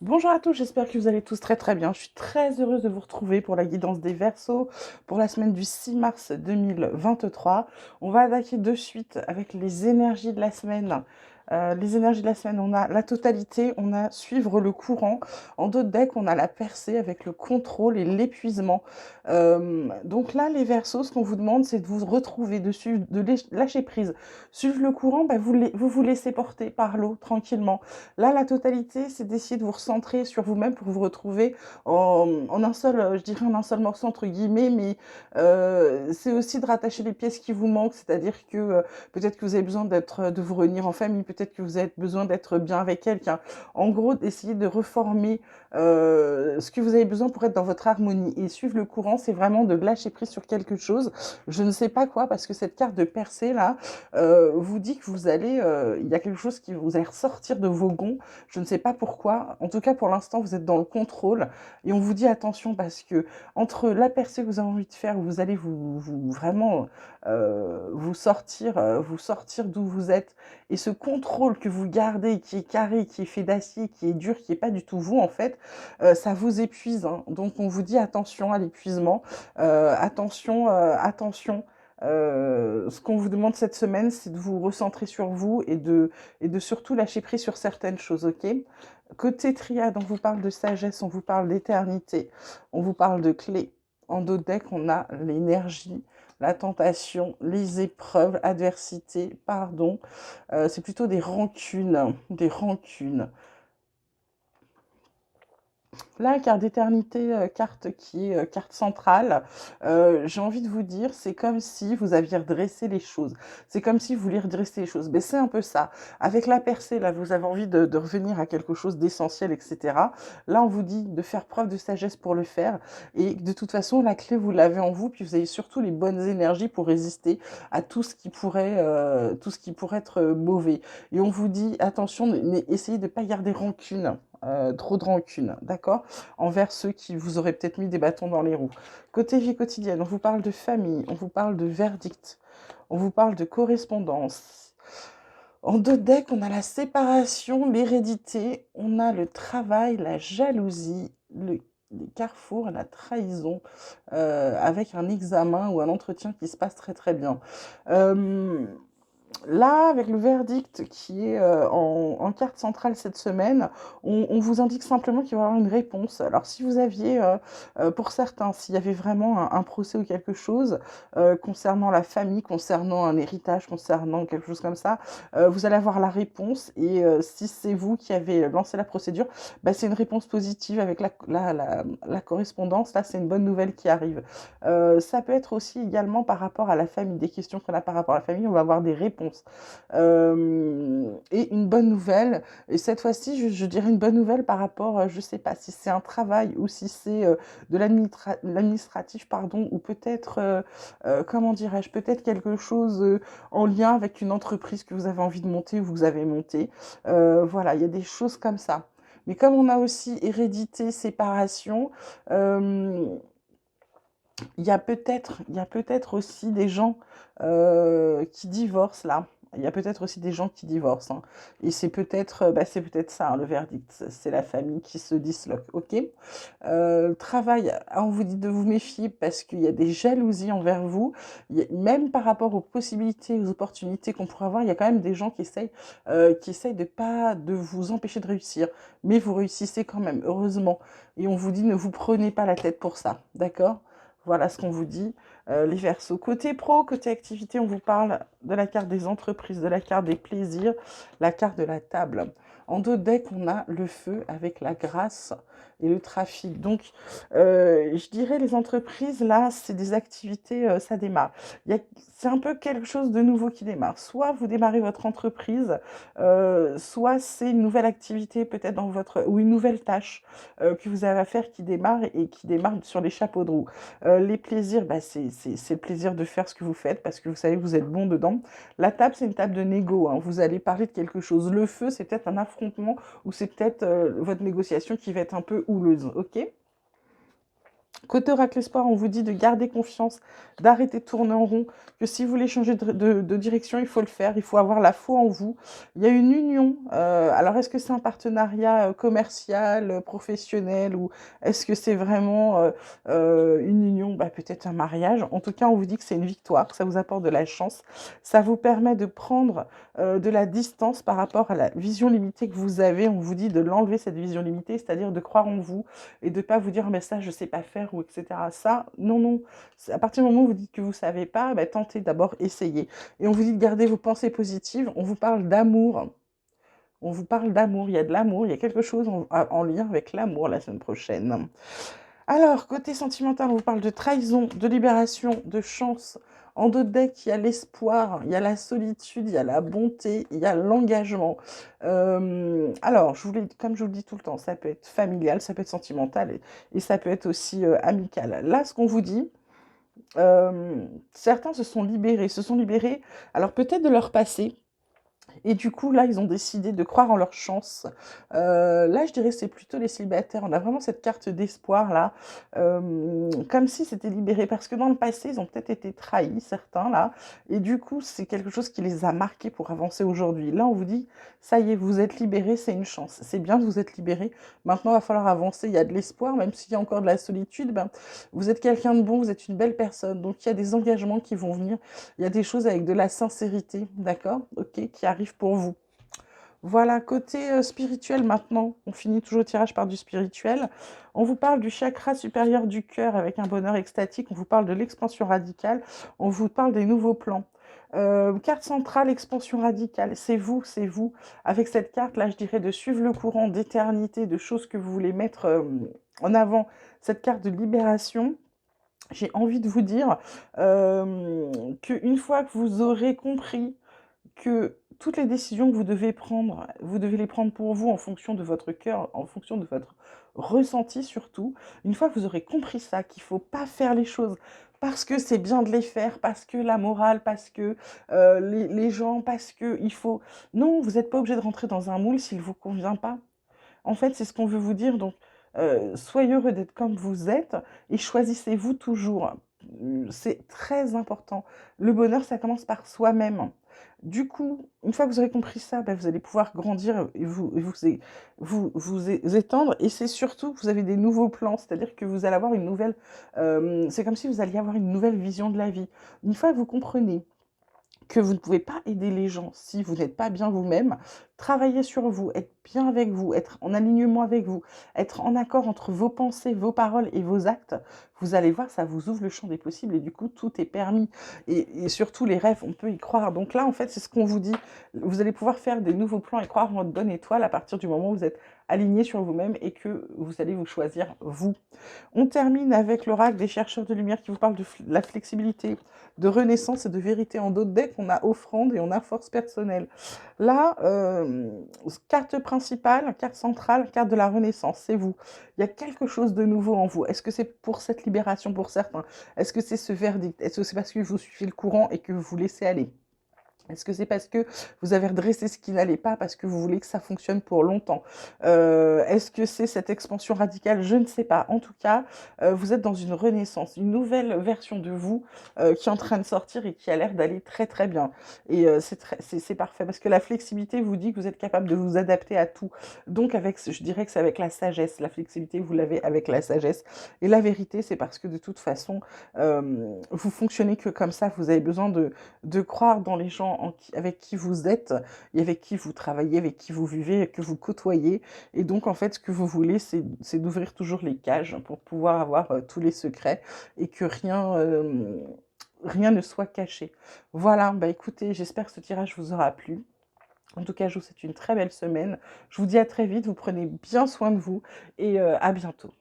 Bonjour à tous, j'espère que vous allez tous très très bien. Je suis très heureuse de vous retrouver pour la guidance des Verseaux pour la semaine du 6 mars 2023. On va attaquer de suite avec les énergies de la semaine. Les énergies de la semaine, on a la totalité, on a suivre le courant. En d'autres decks, on a la percée avec le contrôle et l'épuisement. Donc là, les Verseaux, ce qu'on vous demande, c'est de vous retrouver dessus, lâcher prise. Suivre le courant, bah, vous vous laissez porter par l'eau tranquillement. Là, la totalité, c'est d'essayer de vous recentrer sur vous-même pour vous retrouver en un seul, je dirais en un seul morceau entre guillemets, mais c'est aussi de rattacher les pièces qui vous manquent, c'est-à-dire que peut-être que vous avez besoin de vous réunir en famille, peut-être que vous avez besoin d'être bien avec quelqu'un. En gros, d'essayer de reformer ce que vous avez besoin pour être dans votre harmonie et suivre le courant, c'est vraiment de lâcher prise sur quelque chose. Je ne sais pas quoi, parce que cette carte de percée là vous dit que vous allez, il y a quelque chose qui vous allez ressortir de vos gonds. Je ne sais pas pourquoi. En tout cas, pour l'instant, vous êtes dans le contrôle et on vous dit attention parce que entre la percée que vous avez envie de faire, où vous allez vous vraiment vous sortir d'où vous êtes et ce contrôle que vous gardez, qui est carré, qui est fait d'acier, qui est dur, qui est pas du tout vous en fait, ça vous épuise. Hein. Donc on vous dit attention à l'épuisement, attention. Ce qu'on vous demande cette semaine, c'est de vous recentrer sur vous et de surtout lâcher prise sur certaines choses, ok? Côté triade, on vous parle de sagesse, on vous parle d'éternité, on vous parle de clés. En dos deck, on a l'énergie, la tentation, les épreuves, adversité, pardon. C'est plutôt des rancunes, des rancunes. Là, carte d'éternité, carte qui est carte centrale, j'ai envie de vous dire, c'est comme si vous aviez redressé les choses. C'est comme si vous vouliez redresser les choses. Mais c'est un peu ça. Avec la percée, là, vous avez envie de revenir à quelque chose d'essentiel, etc. Là, on vous dit de faire preuve de sagesse pour le faire. Et de toute façon, la clé, vous l'avez en vous. Puis vous avez surtout les bonnes énergies pour résister à tout ce qui pourrait être mauvais. Et on vous dit, attention, essayez de ne pas garder rancune trop de rancune, d'accord, envers ceux qui vous auraient peut-être mis des bâtons dans les roues. Côté vie quotidienne, on vous parle de famille, on vous parle de verdict, on vous parle de correspondance. En deux decks, on a la séparation, l'hérédité, on a le travail, la jalousie, les carrefours, la trahison, avec un examen ou un entretien qui se passe très très bien. Euh, Là, avec le verdict qui est en carte centrale cette semaine, on vous indique simplement qu'il va y avoir une réponse. Alors, si vous aviez, pour certains, s'il y avait vraiment un procès ou quelque chose concernant la famille, concernant un héritage, concernant quelque chose comme ça, vous allez avoir la réponse. Et si c'est vous qui avez lancé la procédure, bah, c'est une réponse positive avec la correspondance. Là, c'est une bonne nouvelle qui arrive. Ça peut être aussi également par rapport à la famille, des questions qu'on a par rapport à la famille, on va avoir des réponses. Et une bonne nouvelle, et cette fois-ci, je dirais une bonne nouvelle par rapport, je ne sais pas si c'est un travail ou si c'est de l'administratif, pardon, ou peut-être, comment dirais-je, peut-être quelque chose en lien avec une entreprise que vous avez envie de monter ou vous avez monté. Voilà, il y a des choses comme ça. Mais comme on a aussi hérédité, séparation, euh, il y a peut-être aussi des gens qui divorcent là. Il y a peut-être aussi des gens qui divorcent. Hein. Et c'est peut-être ça, hein, le verdict. C'est la famille qui se disloque. Ok. Travail, on vous dit de vous méfier parce qu'il y a des jalousies envers vous. Même par rapport aux possibilités, aux opportunités qu'on pourrait avoir, il y a quand même des gens qui essayent de pas de vous empêcher de réussir. Mais vous réussissez quand même, heureusement. Et on vous dit ne vous prenez pas la tête pour ça. D'accord? Voilà ce qu'on vous dit. Les Verseaux. Côté pro, côté activité, on vous parle de la carte des entreprises, de la carte des plaisirs, la carte de la table. En deux decks, on a le feu avec la grâce et le trafic. Donc, je dirais les entreprises, là, c'est des activités, ça démarre. C'est un peu quelque chose de nouveau qui démarre. Soit vous démarrez votre entreprise, soit c'est une nouvelle activité peut-être dans votre... ou une nouvelle tâche que vous avez à faire qui démarre et qui démarre sur les chapeaux de roue. Les plaisirs, bah, c'est le plaisir de faire ce que vous faites parce que vous savez que vous êtes bon dedans. La table, c'est une table de négo. Hein. Vous allez parler de quelque chose. Le feu, c'est peut-être un affrontement ou c'est peut-être votre négociation qui va être un peu houleuse. Ok. Côté oracle espoir, on vous dit de garder confiance, d'arrêter de tourner en rond, que si vous voulez changer de direction, il faut le faire, il faut avoir la foi en vous. Il y a une union. Alors, est-ce que c'est un partenariat commercial, professionnel, ou est-ce que c'est vraiment une union, bah, peut-être un mariage? En tout cas, on vous dit que c'est une victoire, que ça vous apporte de la chance. Ça vous permet de prendre de la distance par rapport à la vision limitée que vous avez. On vous dit de l'enlever, cette vision limitée, c'est-à-dire de croire en vous et de ne pas vous dire mais ça je sais pas faire ou etc. Ça, non, non. À partir du moment où vous dites que vous savez pas, bah, tentez d'abord, essayez. Et on vous dit de garder vos pensées positives. On vous parle d'amour. On vous parle d'amour. Il y a de l'amour. Il y a quelque chose en lien avec l'amour la semaine prochaine. Alors, côté sentimental, on vous parle de trahison, de libération, de chance. En dos de deck, il y a l'espoir, il y a la solitude, il y a la bonté, il y a l'engagement. Alors, comme je vous le dis tout le temps, ça peut être familial, ça peut être sentimental et ça peut être aussi amical. Là, ce qu'on vous dit, certains se sont libérés, alors peut-être de leur passé, et du coup, là, ils ont décidé de croire en leur chance. Là, je dirais que c'est plutôt les célibataires. On a vraiment cette carte d'espoir là, comme si c'était libéré. Parce que dans le passé, ils ont peut-être été trahis, certains là. Et du coup, c'est quelque chose qui les a marqués pour avancer aujourd'hui. Là, on vous dit, ça y est, vous êtes libérés, c'est une chance. C'est bien de vous être libérés. Maintenant, il va falloir avancer. Il y a de l'espoir, même s'il y a encore de la solitude. Ben, vous êtes quelqu'un de bon, vous êtes une belle personne. Donc, il y a des engagements qui vont venir. Il y a des choses avec de la sincérité, d'accord? Ok, qui arrivent pour vous. Voilà, côté spirituel maintenant, on finit toujours le tirage par du spirituel. On vous parle du chakra supérieur du cœur avec un bonheur extatique, on vous parle de l'expansion radicale, on vous parle des nouveaux plans. Carte centrale, expansion radicale, c'est vous, c'est vous. Avec cette carte-là, je dirais de suivre le courant d'éternité, de choses que vous voulez mettre en avant. Cette carte de libération, j'ai envie de vous dire qu'une fois que vous aurez compris que toutes les décisions que vous devez prendre, vous devez les prendre pour vous en fonction de votre cœur, en fonction de votre ressenti surtout. Une fois que vous aurez compris ça, qu'il ne faut pas faire les choses parce que c'est bien de les faire, parce que la morale, parce que les gens, parce que il faut... Non, vous n'êtes pas obligé de rentrer dans un moule s'il ne vous convient pas. En fait, c'est ce qu'on veut vous dire. Donc, soyez heureux d'être comme vous êtes et choisissez-vous toujours. C'est très important. Le bonheur, ça commence par soi-même. Du coup, une fois que vous aurez compris ça, ben, vous allez pouvoir grandir et vous étendre. Et c'est surtout que vous avez des nouveaux plans, c'est-à-dire que vous allez avoir une nouvelle... c'est comme si vous alliez avoir une nouvelle vision de la vie. Une fois que vous comprenez que vous ne pouvez pas aider les gens si vous n'êtes pas bien vous-même. Travaillez sur vous, être bien avec vous, être en alignement avec vous, être en accord entre vos pensées, vos paroles et vos actes. Vous allez voir, ça vous ouvre le champ des possibles et du coup, tout est permis. Et surtout, les rêves, on peut y croire. Donc là, en fait, c'est ce qu'on vous dit. Vous allez pouvoir faire des nouveaux plans et croire en votre bonne étoile à partir du moment où vous êtes aligné sur vous-même et que vous allez vous choisir vous. On termine avec l'oracle des chercheurs de lumière qui vous parle de la flexibilité, de renaissance et de vérité. En dos de deck, on a offrande et on a force personnelle. Là, carte principale, carte centrale, carte de la renaissance, c'est vous. Il y a quelque chose de nouveau en vous. Est-ce que c'est pour cette libération pour certains? Est-ce que c'est ce verdict? Est-ce que c'est parce que vous suivez le courant et que vous vous laissez aller? Est-ce que c'est parce que vous avez redressé ce qui n'allait pas, parce que vous voulez que ça fonctionne pour longtemps? Est-ce que c'est cette expansion radicale? Je ne sais pas. En tout cas, vous êtes dans une renaissance, une nouvelle version de vous qui est en train de sortir et qui a l'air d'aller très très bien. Et c'est parfait, parce que la flexibilité vous dit que vous êtes capable de vous adapter à tout. Donc, je dirais que c'est avec la sagesse. La flexibilité, vous l'avez avec la sagesse. Et la vérité, c'est parce que de toute façon, vous fonctionnez que comme ça. Vous avez besoin de croire dans les gens avec qui vous êtes et avec qui vous travaillez, avec qui vous vivez, que vous côtoyez. Et donc, en fait, ce que vous voulez, c'est d'ouvrir toujours les cages pour pouvoir avoir tous les secrets et que rien ne soit caché. Voilà, bah écoutez, j'espère que ce tirage vous aura plu. En tout cas, je vous souhaite une très belle semaine. Je vous dis à très vite, vous prenez bien soin de vous et à bientôt.